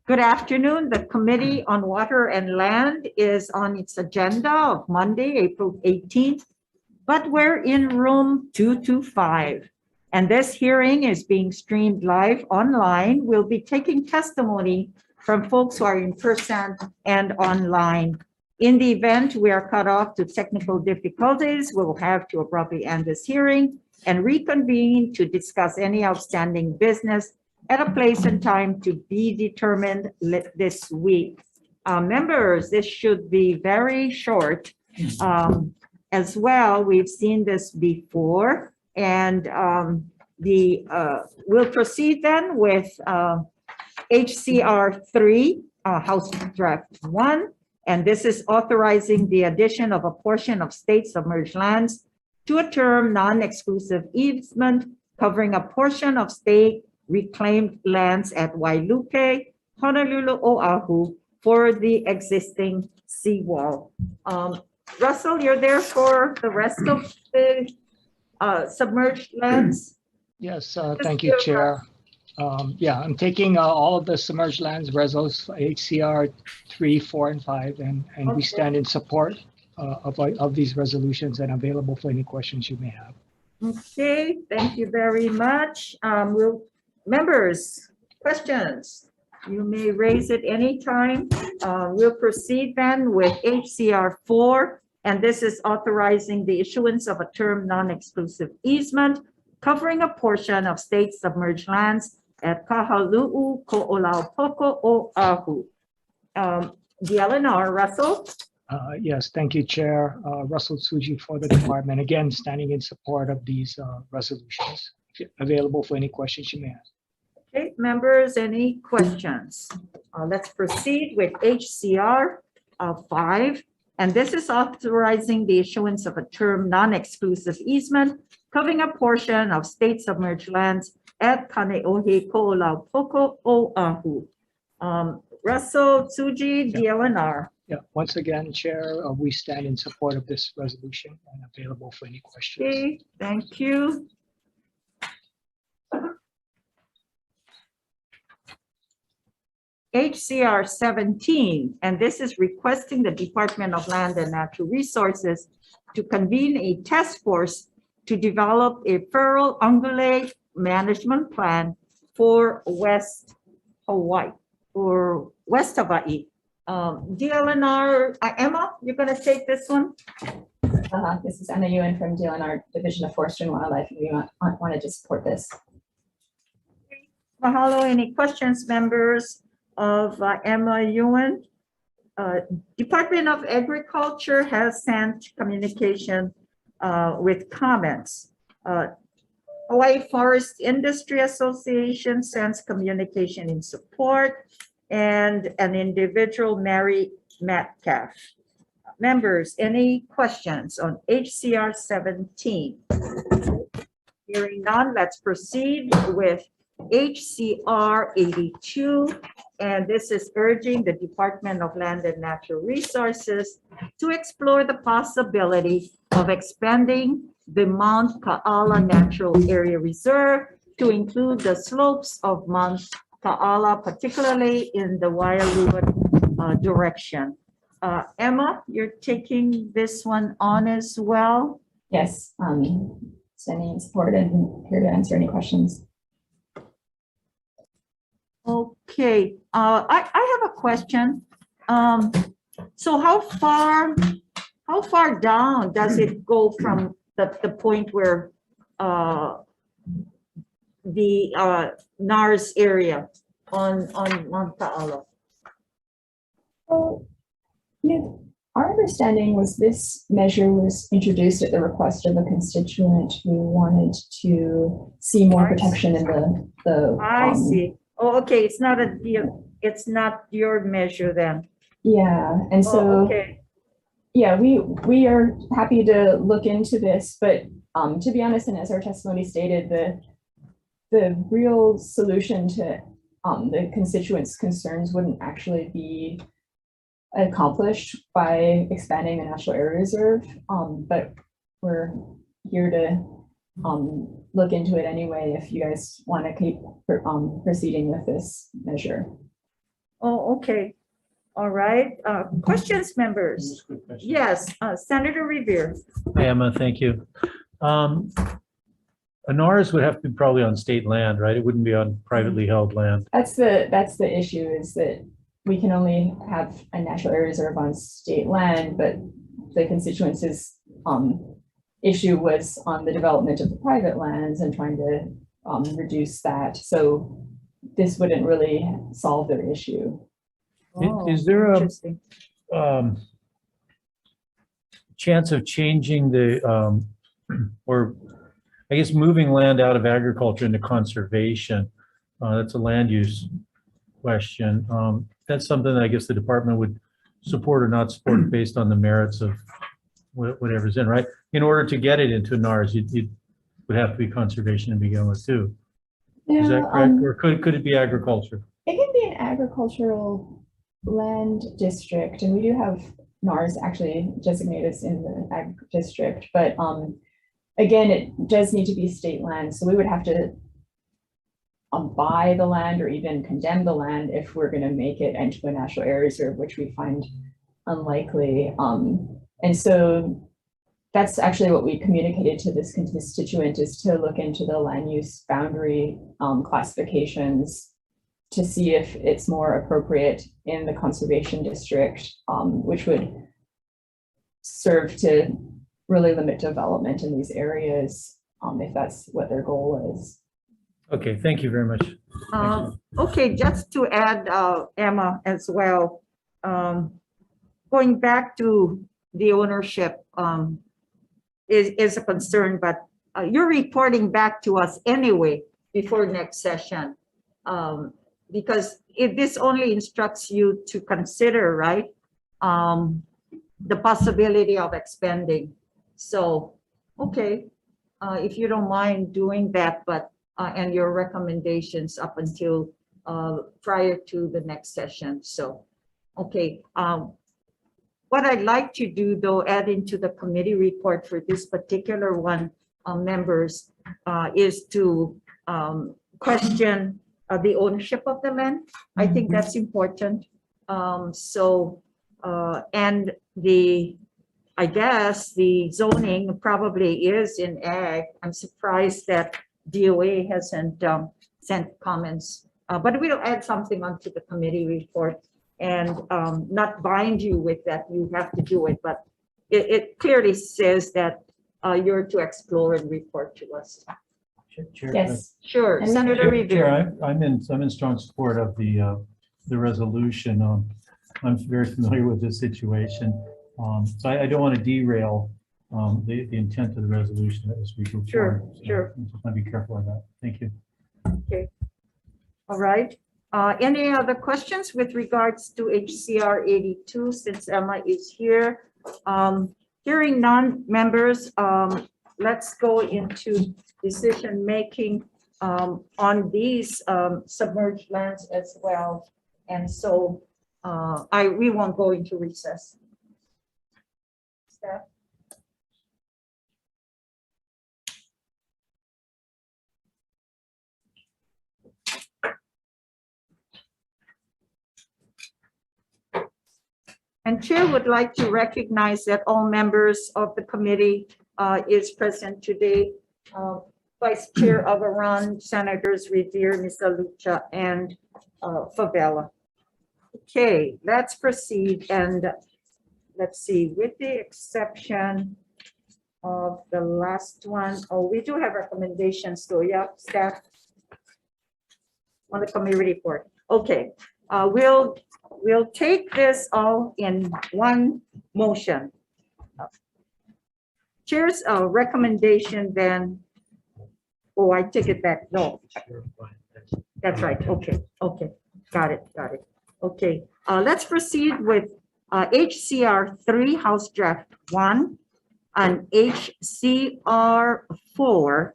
Good afternoon. The Committee on Water and Land is on its agenda of Monday, April 18th, but we're in room 225. And this hearing is being streamed live online. We'll be taking testimony from folks who are in person and online. In the event we are cut off to technical difficulties, we'll have to abruptly end this hearing and reconvene to discuss any outstanding business at a place and time to be determined this week. Members, this should be very short. As well, we've seen this before, and we'll proceed then with HCR 3, House Draft 1, and this is authorizing the addition of a portion of state submerged lands to a term non-exclusive easement covering a portion of state reclaimed lands at Wailuke, Honolulu, Oahu for the existing seawall. Russell, you're there for the rest of the submerged lands? Yes, thank you, Chair. Yeah, I'm taking all of the submerged lands, resos, HCR 3, 4, and 5, and we stand in support of these resolutions and available for any questions you may have. Okay, thank you very much. Members, questions? You may raise it anytime. We'll proceed then with HCR 4, and this is authorizing the issuance of a term non-exclusive easement covering a portion of state submerged lands at Kahalu'u, Ko'olaupoko, Oahu. DLNR, Russell? Yes, thank you, Chair. Russell Tsuji for the department. Again, standing in support of these resolutions. Available for any questions you may have. Okay, members, any questions? Let's proceed with HCR 5. And this is authorizing the issuance of a term non-exclusive easement covering a portion of state submerged lands at Kaneohe, Ko'olaupoko, Oahu. Russell Tsuji, DLNR. Yeah, once again, Chair, we stand in support of this resolution and available for any questions. Okay, thank you. HCR 17, and this is requesting the Department of Land and Natural Resources to convene a task force to develop a feral ungulate management plan for West Hawaii or West Hawaii. DLNR, Emma, you're going to take this one? This is Emma Ewan from DLNR Division of Forestry and Wildlife, and we wanted to support this. Mahalo. Any questions, members of Emma Ewan? Department of Agriculture has sent communication with comments. Hawaii Forest Industry Association sends communication in support, and an individual, Mary Metcalf. Members, any questions on HCR 17? Hearing none, let's proceed with HCR 82, and this is urging the Department of Land and Natural Resources to explore the possibility of expanding the Mount Ka'ala Natural Area Reserve to include the slopes of Mount Ka'ala, particularly in the Waialua direction. Emma, you're taking this one on as well? Yes, standing in support and here to answer any questions. Okay, I have a question. So how far down does it go from the point where the NARS area on Mount Ka'ala? Well, our understanding was this measure was introduced at the request of a constituent who wanted to see more protection in the I see. Oh, okay. It's not a deal. It's not your measure then. Yeah, and so okay. Yeah, we are happy to look into this, but to be honest, and as our testimony stated, the real solution to the constituents' concerns wouldn't actually be accomplished by expanding the National Area Reserve, but we're here to look into it anyway if you guys want to keep proceeding with this measure. Oh, okay. All right. Questions, members? Just a quick question. Yes, Senator Revere. Hi, Emma, thank you. A NARS would have to be probably on state land, right? It wouldn't be on privately held land. That's the issue, is that we can only have a natural area reserve on state land, but the constituency's issue was on the development of the private lands and trying to reduce that. So this wouldn't really solve their issue. Is there a Interesting. chance of changing the, or I guess moving land out of agriculture into conservation? That's a land use question. That's something that I guess the department would support or not support based on the merits of whatever's in, right? In order to get it into NARS, you would have to be conservation to begin with too. Is that correct? Or could it be agriculture? It can be an agricultural land district, and we do have NARS actually designated in the ag district, but again, it does need to be state land, so we would have to buy the land or even condemn the land if we're going to make it into a national area reserve, which we find unlikely. And so that's actually what we communicated to this constituent, is to look into the land use boundary classifications to see if it's more appropriate in the conservation district, which would serve to really limit development in these areas, if that's what their goal is. Okay, thank you very much. Okay, just to add, Emma, as well, going back to the ownership is a concern, but you're reporting back to us anyway before next session, because if this only instructs you to consider, right, the possibility of expanding. So, okay, if you don't mind doing that, but and your recommendations up until prior to the next session. So, okay. What I'd like to do, though, add into the committee report for this particular one, members, is to question the ownership of the land. I think that's important. And I guess the zoning probably is in ag. I'm surprised that DOA hasn't sent comments, but we'll add something onto the committee report and not bind you with that. You have to do it, but it clearly says that you're to explore and report to us. Chair, Yes. Sure, And Senator Chair, Rivera. I'm in strong support of the resolution. I'm very familiar with this situation. So I don't want to derail the intent of the resolution as we go Sure, forward. So sure. I just want to be careful of that. Thank you. Okay. All right. Any other questions with regards to HCR 82, since Emma is here? Hearing none, members, let's go into decision making on these submerged lands as well. And so we won't go into recess. Staff? And Chair would like to recognize that all members of the committee is present today. Vice Chair Avaran, Senators Revere, Ms. Alucha, and Favela. Okay, let's proceed, and let's see, with the exception of the last one. Oh, we do have recommendations though, yeah, staff on the committee report. Okay, we'll take this all in one motion. Chair's recommendation then. Oh, I take it back. No, that's right. Okay, okay, got it. Okay, let's proceed with HCR 3 House Draft 1 and HCR 4.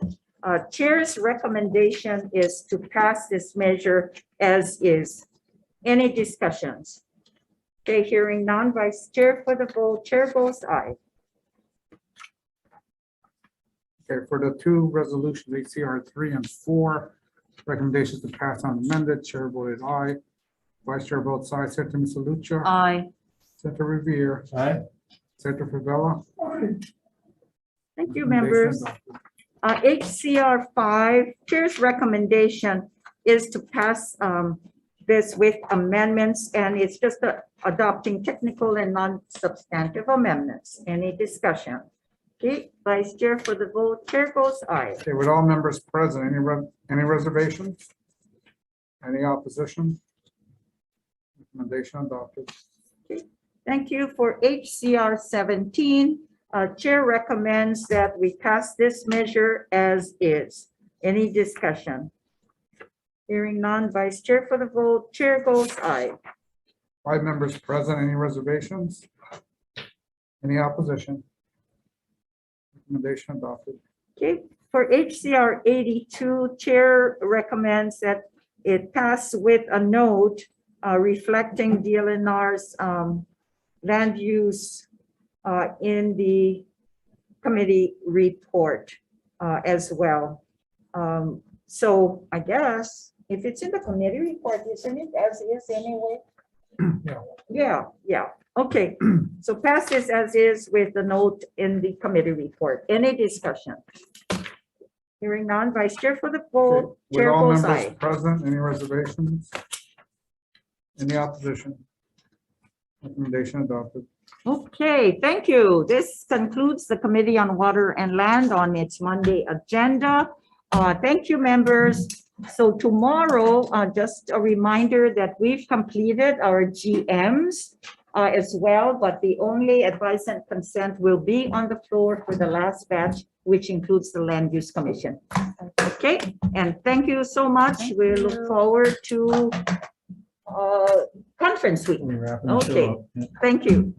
Chair's recommendation is to pass this measure as is. Any discussions? Okay, hearing none, Vice Chair for the vote. Chair votes aye. Okay, for the two resolutions, HCR 3 and 4, recommendations to pass on amended, Chair voted aye. Vice Chair votes aye. Senator Misalucha. Aye. Senator Revere. Aye. Senator Favela. Thank you, Recommendation members. adopted. HCR 5, Chair's recommendation is to pass this with amendments, and it's just adopting technical and non-substantive amendments. Any discussion? Okay, Vice Chair for the vote, Chair goes aye. Okay, with all members present, any reservations? Any opposition? Recommendation adopted. Thank you. For HCR 17, Chair recommends that we pass this measure as is. Any discussion? Hearing none, Vice Chair for the vote, Chair goes aye. 5 members present, any reservations? Any opposition? Recommendation adopted. Okay, for HCR 82, Chair recommends that it pass with a note reflecting DLNR's land use in the committee report as well. So I guess if it's in the committee report, isn't it as is anyway? Yeah. Okay, so pass this as is with the note in the committee report. Any discussion? Hearing none, Vice Chair for the Okay, vote, with Chair all goes members aye. present, any reservations? Any opposition? Recommendation adopted. Okay, thank you. This concludes the Committee on Water and Land on its Monday agenda. Thank you, members. So tomorrow, just a reminder that we've completed our GMs as well, but the only advice and consent will be on the floor for the last batch, which includes the Land Use Commission. Okay, and thank you so much. We look forward to conference week. We're wrapping the show Okay. up. Yeah. Thank you.